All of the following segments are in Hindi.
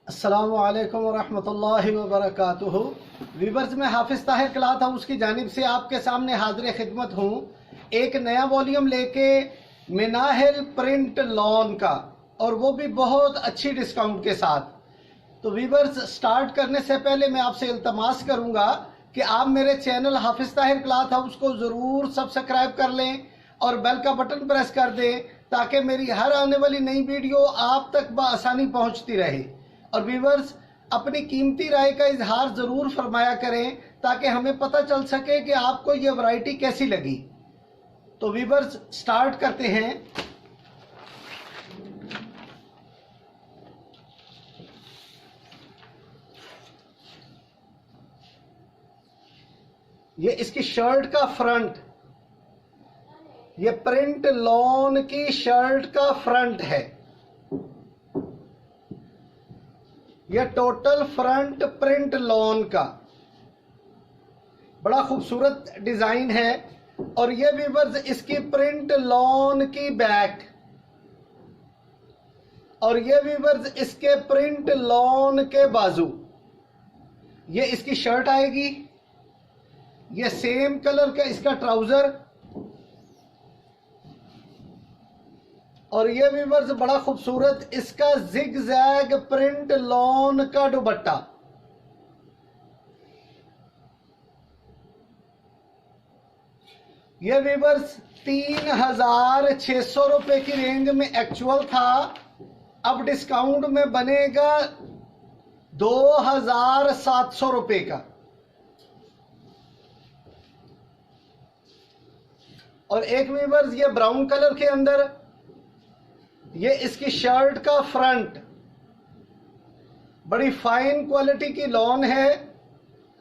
अस्सलामु अलैकुम वरहमतुल्लाहि वबरकातुहू। वीवर्स, मैं हाफिज़ ताहिर क्लॉथ हाउस की जानिब से आपके सामने हाजिर खिदमत हूँ एक नया वॉल्यूम लेके मिनाहिल प्रिंट लॉन का, और वो भी बहुत अच्छी डिस्काउंट के साथ। तो वीवर्स, स्टार्ट करने से पहले मैं आपसे इल्तमास करूँगा कि आप मेरे चैनल हाफिज़ ताहिर क्लॉथ हाउस को ज़रूर सब्सक्राइब कर लें और बेल का बटन प्रेस कर दें ताकि मेरी हर आने वाली नई वीडियो आप तक बआसानी पहुँचती रहे। और व्यूवर्स, अपनी कीमती राय का इजहार ज़रूर फरमाया करें ताकि हमें पता चल सके कि आपको ये वैरायटी कैसी लगी। तो व्यूवर्स, स्टार्ट करते हैं। ये इसकी शर्ट का फ्रंट, ये प्रिंट लॉन की शर्ट का फ्रंट है। यह टोटल फ्रंट प्रिंट लॉन का बड़ा खूबसूरत डिजाइन है। और ये व्यूअर्स, इसकी प्रिंट लॉन की बैक, और ये व्यूअर्स इसके प्रिंट लॉन के बाजू। ये इसकी शर्ट आएगी, ये सेम कलर का इसका ट्राउजर, और ये व्यूअर्स बड़ा खूबसूरत इसका जिग जैग प्रिंट लॉन का दुपट्टा। ये व्यूअर्स 3600 रुपए की रेंज में एक्चुअल था, अब डिस्काउंट में बनेगा 2700 रुपए का। और एक व्यूअर्स, ये ब्राउन कलर के अंदर, ये इसकी शर्ट का फ्रंट, बड़ी फाइन क्वालिटी की लॉन है,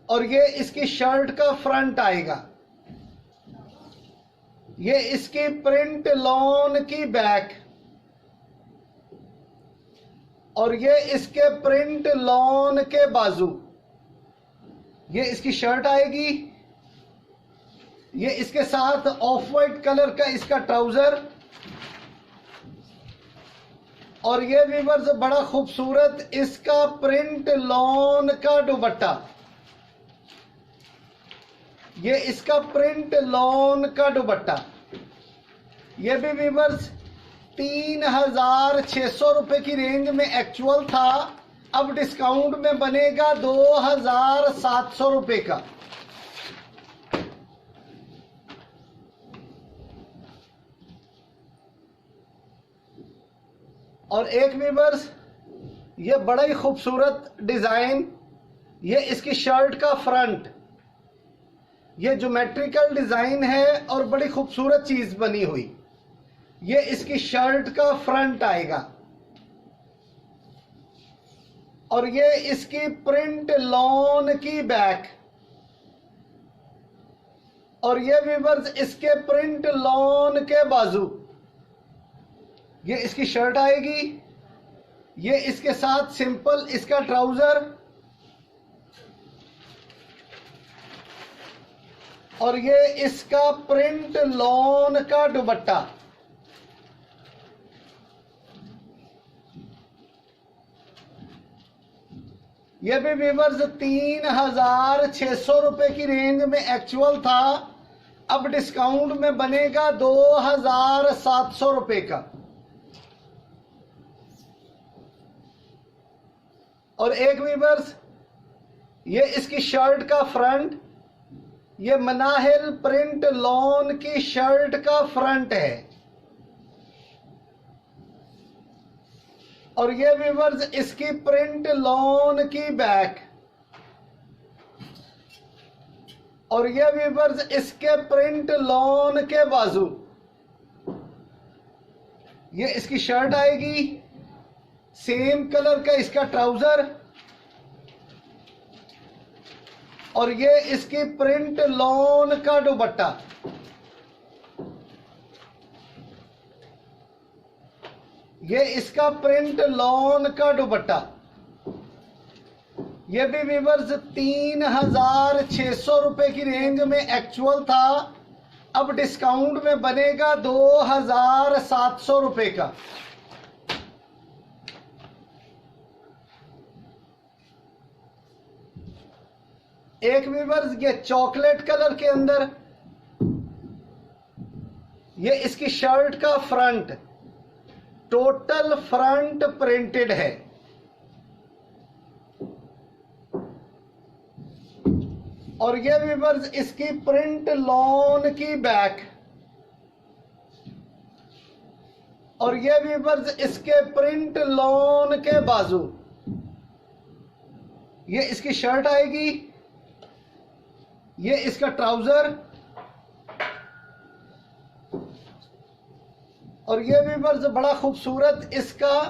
और ये इसकी शर्ट का फ्रंट आएगा। ये इसकी प्रिंट लॉन की बैक, और ये इसके प्रिंट लॉन के बाजू। ये इसकी शर्ट आएगी, ये इसके साथ ऑफ वाइट कलर का इसका ट्राउजर, और ये व्यूअर्स बड़ा खूबसूरत इसका प्रिंट लॉन का दुपट्टा। ये इसका प्रिंट लॉन का दुपट्टा। ये भी व्यूअर्स 3600 रुपए की रेंज में एक्चुअल था, अब डिस्काउंट में बनेगा 2700 रुपए का। और एक व्यूअर्स, ये बड़ा ही खूबसूरत डिजाइन, ये इसकी शर्ट का फ्रंट, ये ज्योमेट्रिकल डिजाइन है और बड़ी खूबसूरत चीज बनी हुई। ये इसकी शर्ट का फ्रंट आएगा, और ये इसकी प्रिंट लॉन की बैक, और ये व्यूअर्स इसके प्रिंट लॉन के बाजू। ये इसकी शर्ट आएगी, ये इसके साथ सिंपल इसका ट्राउजर, और ये इसका प्रिंट लॉन का दुपट्टा। ये भी व्यूअर्स 3600 रुपए की रेंज में एक्चुअल था, अब डिस्काउंट में बनेगा 2700 रुपए का। और एक व्यूअर्स, ये इसकी शर्ट का फ्रंट, ये मिनाहिल प्रिंट लॉन की शर्ट का फ्रंट है, और ये व्यूअर्स इसकी प्रिंट लॉन की बैक, और ये व्यूअर्स इसके प्रिंट लॉन के बाजू। ये इसकी शर्ट आएगी, सेम कलर का इसका ट्राउजर, और ये इसकी प्रिंट लॉन का दुपट्टा। ये इसका प्रिंट लॉन का दुपट्टा। ये भी व्यूअर्स 3600 रुपए की रेंज में एक्चुअल था, अब डिस्काउंट में बनेगा 2700 रुपए का। एक व्यूअर्स ये चॉकलेट कलर के अंदर, ये इसकी शर्ट का फ्रंट, टोटल फ्रंट प्रिंटेड है। और ये व्यूअर्स इसकी प्रिंट लॉन की बैक, और ये व्यूअर्स इसके प्रिंट लॉन के बाजू। ये इसकी शर्ट आएगी, ये इसका ट्राउजर, और ये व्यूअर्स बड़ा खूबसूरत इसका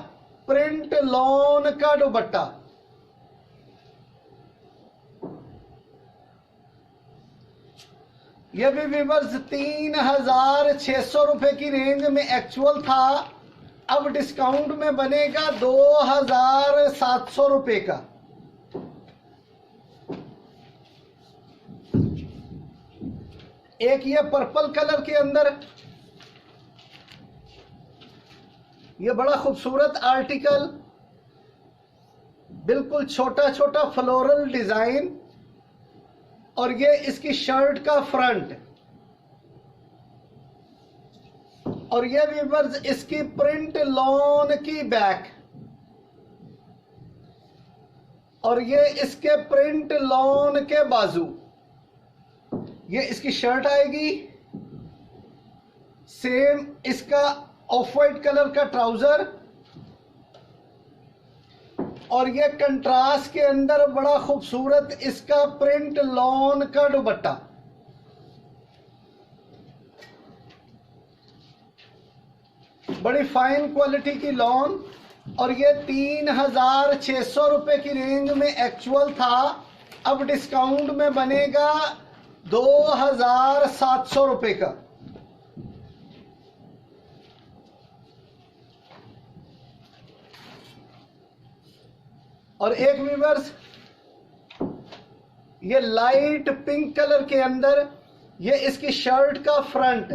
प्रिंट लॉन का दुपट्टा। ये भी व्यूअर्स 3,600 रुपए की रेंज में एक्चुअल था, अब डिस्काउंट में बनेगा 2,700 रुपए का। एक ये पर्पल कलर के अंदर, ये बड़ा खूबसूरत आर्टिकल, बिल्कुल छोटा छोटा फ्लोरल डिजाइन, और ये इसकी शर्ट का फ्रंट, और ये व्यूअर्स इसकी प्रिंट लॉन की बैक, और ये इसके प्रिंट लॉन के बाजू। ये इसकी शर्ट आएगी, सेम इसका ऑफ वाइट कलर का ट्राउजर, और ये कंट्रास्ट के अंदर बड़ा खूबसूरत इसका प्रिंट लॉन का दुपट्टा। बड़ी फाइन क्वालिटी की लॉन, और ये 3,600 रुपए की रेंज में एक्चुअल था, अब डिस्काउंट में बनेगा 2,700 रुपए का। और एक व्यूअर्स ये लाइट पिंक कलर के अंदर, ये इसकी शर्ट का फ्रंट,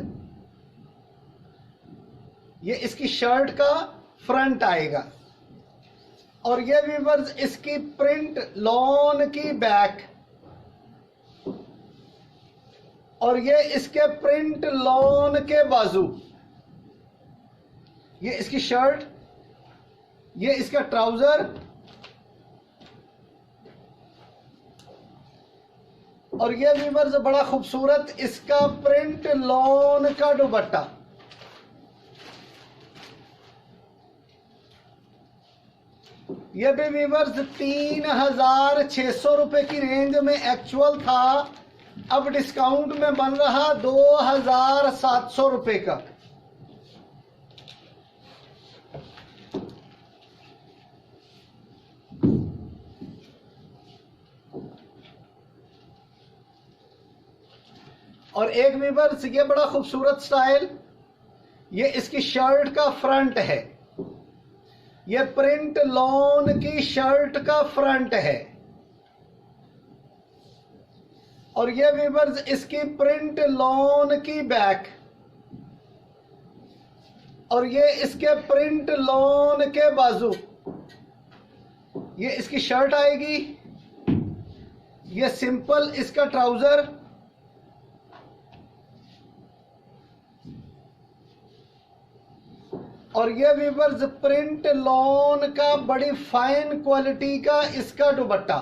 ये इसकी शर्ट का फ्रंट आएगा, और ये व्यूअर्स इसकी प्रिंट लॉन की बैक, और ये इसके प्रिंट लॉन के बाजू। ये इसकी शर्ट, ये इसका ट्राउजर, और ये व्यूअर्स बड़ा खूबसूरत इसका प्रिंट लॉन का दुपट्टा। ये भी व्यूअर्स 3,600 रुपए की रेंज में एक्चुअल था, अब डिस्काउंट में बन रहा 2,700 रुपए का। और एक व्यूअर्स ये बड़ा खूबसूरत स्टाइल, ये इसकी शर्ट का फ्रंट है, ये प्रिंट लॉन की शर्ट का फ्रंट है, और ये व्यूअर्स इसकी प्रिंट लॉन की बैक, और ये इसके प्रिंट लॉन के बाजू। ये इसकी शर्ट आएगी, ये सिंपल इसका ट्राउजर, और ये व्यूअर्स प्रिंट लॉन का बड़ी फाइन क्वालिटी का इसका दुपट्टा।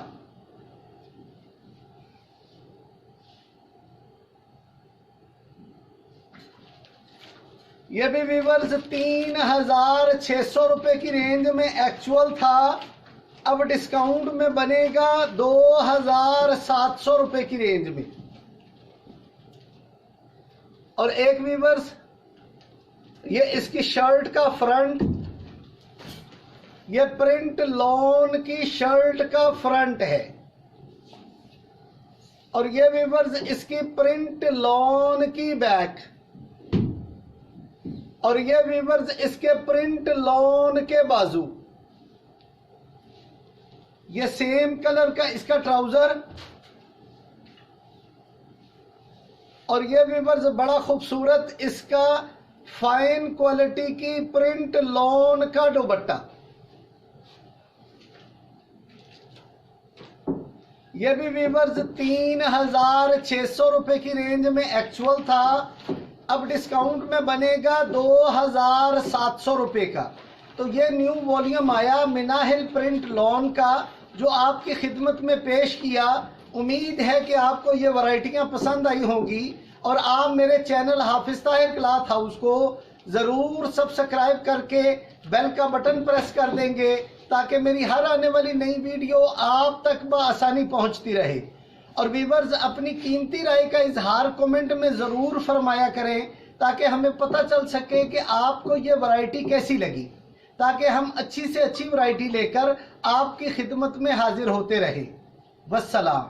ये भी व्यूअर्स 3,600 रुपए की रेंज में एक्चुअल था, अब डिस्काउंट में बनेगा 2,700 रुपए की रेंज में। और एक व्यूअर्स ये इसकी शर्ट का फ्रंट, ये प्रिंट लॉन की शर्ट का फ्रंट है, और ये व्यूअर्स इसकी प्रिंट लॉन की बैक, और ये व्यूअर्स इसके प्रिंट लॉन के बाजू। ये सेम कलर का इसका ट्राउजर, और ये व्यूअर्स बड़ा खूबसूरत इसका फाइन क्वालिटी की प्रिंट लॉन का दुपट्टा। ये भी वीवर्स 3600 रुपए की रेंज में एक्चुअल था, अब डिस्काउंट में बनेगा 2700 रुपए का। तो ये न्यू वॉल्यूम आया मिनाहिल प्रिंट लॉन का, जो आपकी खिदमत में पेश किया। उम्मीद है कि आपको ये वैरायटियाँ पसंद आई होंगी और आप मेरे चैनल हाफिज ताहिर क्लॉथ हाउस को ज़रूर सब्सक्राइब करके बेल का बटन प्रेस कर देंगे, ताकि मेरी हर आने वाली नई वीडियो आप तक बआसानी पहुंचती रहे। और व्यूअर्स, अपनी कीमती राय का इजहार कमेंट में ज़रूर फरमाया करें, ताकि हमें पता चल सके कि आपको ये वैरायटी कैसी लगी, ताकि हम अच्छी से अच्छी वैरायटी लेकर आपकी खिदमत में हाजिर होते रहें। वस्सलाम।